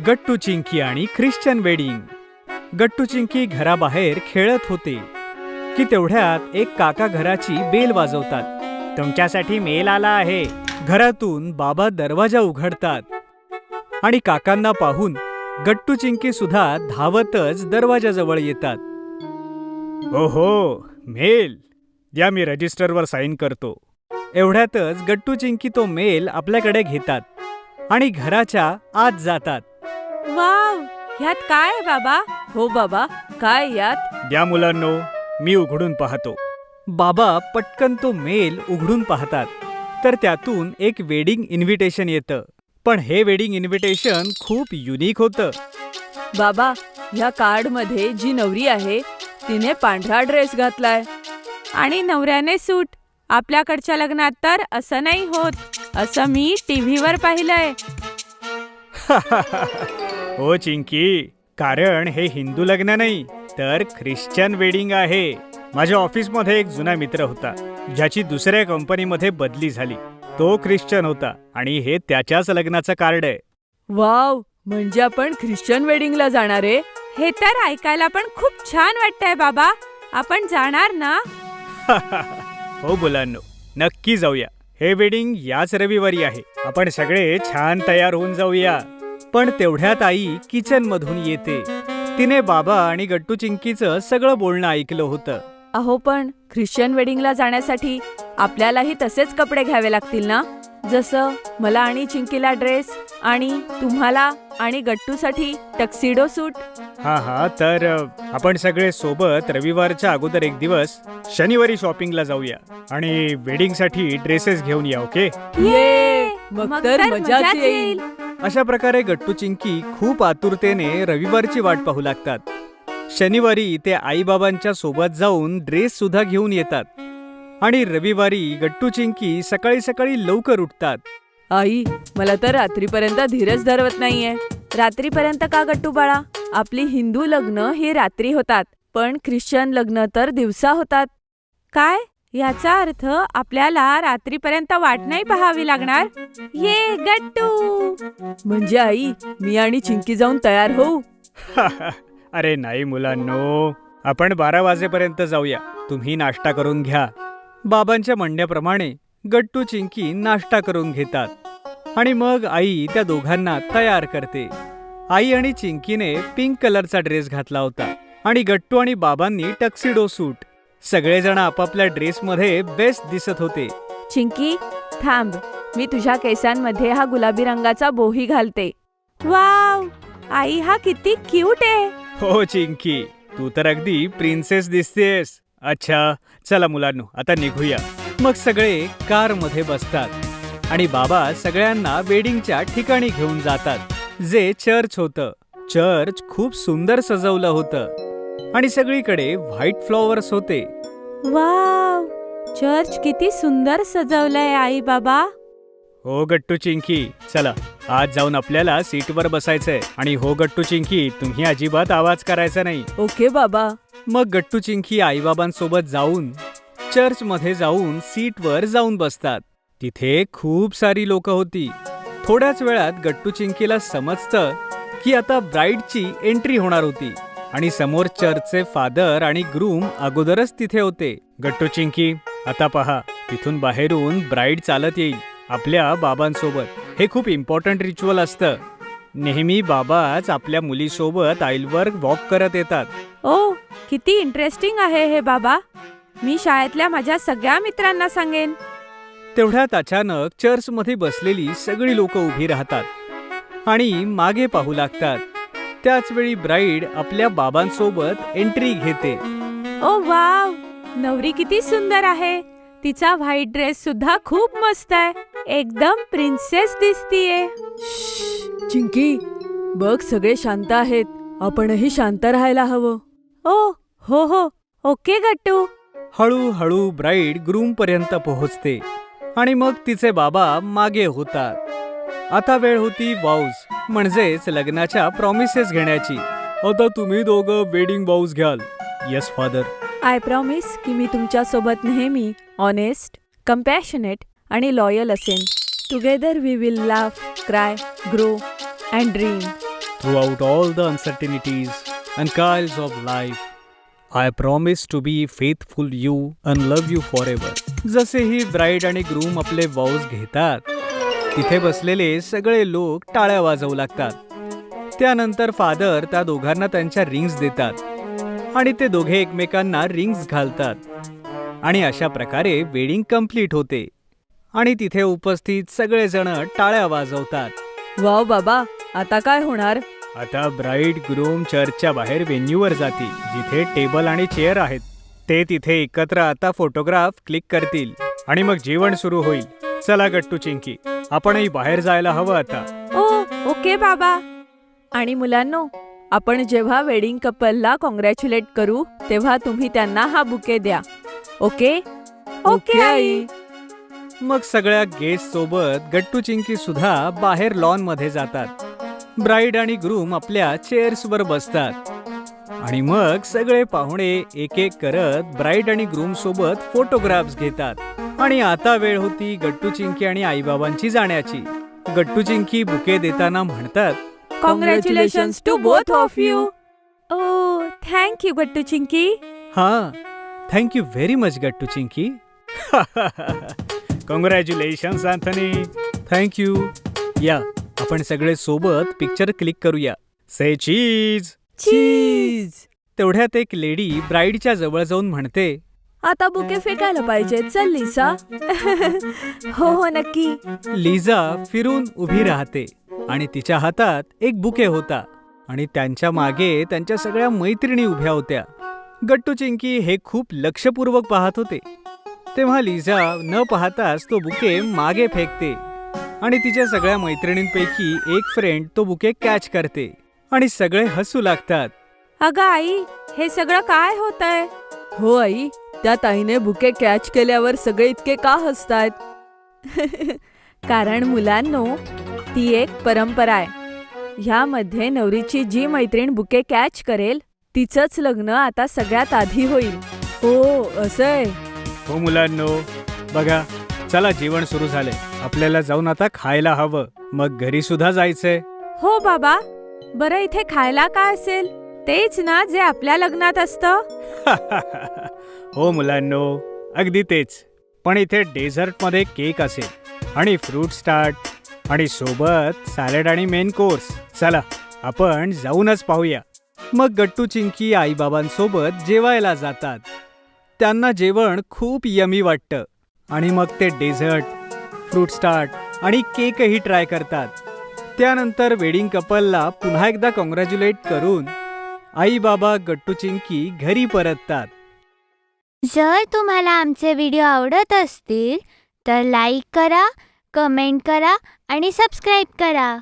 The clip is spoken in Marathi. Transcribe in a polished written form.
गट्टू चिंकी आणि ख्रिश्चन वेडिंग. गट्टू चिंकी घराबाहेर खेळत होते की तेवढ्यात एक काका घराची बेल वाजवतात. तुमच्यासाठी मेल आला आहे. घरातून बाबा दरवाजा उघडतात आणि काकांना पाहून गट्टू चिंकी सुद्धा धावतच दरवाजाजवळ येतात. ओहो, मेल द्या, मी रजिस्टरवर साईन करतो. एवढ्यातच गट्टू चिंकी तो मेल आपल्याकडे घेतात आणि घराच्या आत जातात. वाव, ह्यात काय आहे बाबा? हो बाबा, काय यात? द्या मुलांनो, मी उघडून पाहतो. बाबा पटकन तो मेल उघडून पाहतात तर त्यातून एक वेडिंग इन्व्हिटेशन येतं. पण हे वेडिंग इन्व्हिटेशन खूप युनिक होतं. बाबा, ह्या कार्डमध्ये जी नवरी आहे तिने पांढरा ड्रेस घातलाय आणि नवऱ्याने सूट. आपल्याकडच्या लग्नात तर असं नाही होत, असं मी टीव्हीवर पाहिलंय. हो चिंकी, कारण हे हिंदू लग्न नाही तर ख्रिश्चन वेडिंग आहे. माझ्या ऑफिसमध्ये एक जुना मित्र होता ज्याची दुसऱ्या कंपनीमध्ये बदली झाली. तो ख्रिश्चन होता आणि हे त्याच्याच लग्नाचं कार्ड आहे. वाव, म्हणजे आपण ख्रिश्चन वेडिंगला जाणार आहे? हे तर ऐकायला पण खूप छान वाटतंय बाबा. आपण जाणार ना? हो मुलांनो, नक्की जाऊया. हे वेडिंग याच रविवारी आहे. आपण सगळे छान तयार होऊन जाऊया. पण तेवढ्यात आई किचन मधून येते. तिने बाबा आणि गट्टू चिंकीचं सगळं बोलणं ऐकलं होतं. अहो, पण ख्रिश्चन वेडिंगला जाण्यासाठी आपल्यालाही तसेच कपडे घ्यावे लागतील ना? जसं मला आणि चिंकीला ड्रेस आणि तुम्हाला आणि गट्टूसाठी टक्सिडो सूट. हा, तर आपण सगळे सोबत रविवारच्या अगोदर एक दिवस शनिवारी शॉपिंगला जाऊया आणि वेडिंगसाठी ड्रेसेस घेऊन या. ओके? ये, मग तर मजाच येईल. अशा प्रकारे गट्टू चिंकी खूप आतुरतेने रविवारची वाट पाहू लागतात. शनिवारी ते आईबाबांच्या सोबत जाऊन ड्रेस सुद्धा घेऊन येतात आणि रविवारी गट्टू चिंकी सकाळी सकाळी लवकर उठतात. आई, मला तर रात्रीपर्यंत धीरच धरवत नाहीये. रात्रीपर्यंत का गट्टू बाळा? आपली हिंदू लग्न ही रात्री होतात, पण ख्रिश्चन लग्न तर दिवसा होतात. काय? याचा अर्थ आपल्याला रात्रीपर्यंत वाट नाही पाहावी लागणार? ये गट्टू! म्हणजे आई, मी आणि चिंकी जाऊन तयार होऊ? अरे नाही मुलांनो, आपण 12 वाजेपर्यंत जाऊया. तुम्ही नाश्ता करून घ्या. बाबांच्या म्हणण्याप्रमाणे गट्टू चिंकी नाश्ता करून घेतात आणि मग आई त्या दोघांना तयार करते. आई आणि चिंकीने पिंक कलरचा ड्रेस घातला होता आणि गट्टू आणि बाबांनी टक्सिडो सूट. सगळेजण आपापल्या ड्रेसमध्ये बेस्ट दिसत होते. चिंकी, थांब, मी तुझ्या केसांमध्ये हा गुलाबी रंगाचा बोही घालते. वाव, आई, हा किती क्यूट आहे. हो चिंकी, तू तर अगदी प्रिन्सेस दिसतेस. अच्छा, चला मुलांनो, आता निघूया. मग सगळे कार मध्ये बसतात आणि बाबा सगळ्यांना वेडिंगच्या ठिकाणी घेऊन जातात, जे चर्च होतं. चर्च खूप सुंदर सजवलं होतं आणि सगळीकडे व्हाईट फ्लॉवर्स होते. वाव, चर्च किती सुंदर सजवलंय आई बाबा. हो गट्टू चिंकी, चला आज जाऊन आपल्याला सीटवर बसायचंय. आणि हो गट्टू चिंकी, तुम्ही अजिबात आवाज करायचा नाही. ओके बाबा. मग गट्टू चिंकी आईबाबांसोबत जाऊन चर्च मध्ये जाऊन सीटवर जाऊन बसतात. तिथे खूप सारी लोक होती. थोड्याच वेळात गट्टू चिंकीला समजतं की आता ब्राईडची एंट्री होणार होती आणि समोर चर्चचे फादर आणि ग्रूम अगोदरच तिथे होते. गट्टू चिंकी, आता पहा, तिथून बाहेरून ब्राईड चालत येईल आपल्या बाबांसोबत. हे खूप इम्पॉर्टंट रिच्युअल असतं. नेहमी बाबाच आपल्या मुलीसोबत आईलवर वॉक करत येतात. ओ, किती इंटरेस्टिंग आहे हे बाबा. मी शाळेतल्या माझ्या सगळ्या मित्रांना सांगेन. तेवढ्यात अचानक चर्चमध्ये बसलेली सगळी लोक उभी राहतात आणि मागे पाहू लागतात. त्याच वेळी ब्राईड आपल्या बाबांसोबत एंट्री घेते. ओ वाव, नवरी किती सुंदर आहे. तिचा व्हाईट ड्रेस सुद्धा खूप मस्त आहे. एकदम प्रिन्सेस दिसतीये. चिंकी, बघ, सगळे शांत आहेत. आपणही शांत राहायला हवं. ओ हो, ओके गट्टू. हळूहळू ब्राईड ग्रूम पर्यंत पोहोचते आणि मग तिचे बाबा मागे होतात. आता वेळ होती वाउज, म्हणजेच लग्नाच्या प्रॉमिसेस घेण्याची. आता तुम्ही दोघं वेडिंग वाउज घ्याल. Yes father. आय प्रॉमिस की मी तुमच्या सोबत नेहमी ऑनेस्ट, कम्पॅशनेट आणि लॉयल असेन. Together we will laugh, cry, grow and dream. throughout all the uncertainties and trials of life. I promise to be faithful you and love you forever. जसेही ब्राईड आणि ग्रूम आपले वॉव्स घेतात, तिथे बसलेले सगळे लोक टाळ्या वाजवू लागतात. त्यानंतर फादर त्या दोघांना त्यांच्या रिंग्स देतात आणि ते दोघे एकमेकांना रिंग्स घालतात आणि अशा प्रकारे वेडिंग कंप्लीट होते आणि तिथे उपस्थित सगळेजण टाळ्या वाजवतात. वाव बाबा, आता काय होणार? आता ब्राईड ग्रूम चर्चच्या बाहेर व्हेन्यूवर जातील, जिथे टेबल आणि चेअर आहेत. ते तिथे एकत्र आता फोटोग्राफ क्लिक करतील आणि मग जेवण सुरू होईल. चला गट्टू चिंकी, आपणही बाहेर जायला हवं आता. ओके बाबा. आणि मुलांनो, आपण जेव्हा वेडिंग कपलला कॉंग्रॅच्युलेट करू तेव्हा तुम्ही त्यांना हा बुके द्या. ओके? Okay I. मग सगळ्या गेस्ट सोबत गट्टू चिंकी सुद्धा बाहेर लॉन मध्ये जातात. ब्राईड आणि ग्रूम आपल्या चेअर्सवर बसतात आणि मग सगळे पाहुणे एक एक करत ब्राईड आणि ग्रूम सोबत फोटोग्राफ्स घेतात. आणि आता वेळ होती गट्टू चिंकी आणि आईबाबांची जाण्याची. गट्टू चिंकी बुके देताना म्हणतात, congratulations to both of you. Oh, thank you Gattu Chinki. हा, thank you very much Gattu Chinki. Congratulations Anthony. Thank you. या, आपण सगळे सोबत पिक्चर क्लिक करूया. से चीज. चीज. तेवढ्यात एक लेडी ब्राईडच्या जवळ जाऊन म्हणते, आता बुके फेकायला पाहिजे. चल लिसा. हो नक्की. लिझा फिरून उभी राहते आणि तिच्या हातात एक बुके होता आणि त्यांच्या मागे त्यांच्या सगळ्या मैत्रिणी उभ्या होत्या. गट्टू चिंकी हे खूप लक्षपूर्वक पाहत होते. तेव्हा लिझा न पाहताच तो बुके मागे फेकते आणि तिच्या सगळ्या मैत्रिणींपैकी एक फ्रेंड तो बुके कॅच करते आणि सगळे हसू लागतात. अगं आई, हे सगळं काय होतंय? हो आई, त्या ताईने बुके कॅच केल्यावर सगळे इतके का हसतायत? कारण मुलांनो, ती एक परंपरा आहे. ह्यामध्ये नवरीची जी मैत्रीण बुके कॅच करेल तिचंच लग्न आता सगळ्यात आधी होईल. हो, असंय. हो मुलांनो, बघा, चला जेवण सुरू झालंय. आपल्याला जाऊन आता खायला हवं, मग घरी सुद्धा जायचंय. हो बाबा. बरं, इथे खायला काय असेल? तेच ना जे आपल्या लग्नात असतं. हो मुलांनो, अगदी तेच. पण इथे डेझर्ट मध्ये केक असेल आणि फ्रूट स्टार्ट आणि सोबत सॅलड आणि मेन कोर्स. चला, आपण जाऊनच पाहूया. मग गट्टू चिंकी आईबाबांसोबत जेवायला जातात. त्यांना जेवण खूप यमी वाटतं आणि मग ते डेझर्ट, फ्रूट स्टार्ट आणि केकही ट्राय करतात. त्यानंतर वेडिंग कपलला पुन्हा एकदा कॉंग्रॅच्युलेट करून आई बाबा गट्टू चिंकी घरी परततात. जर तुम्हाला आमचे व्हिडिओ आवडत असतील तर लाईक करा, कमेंट करा आणि सबस्क्राईब करा.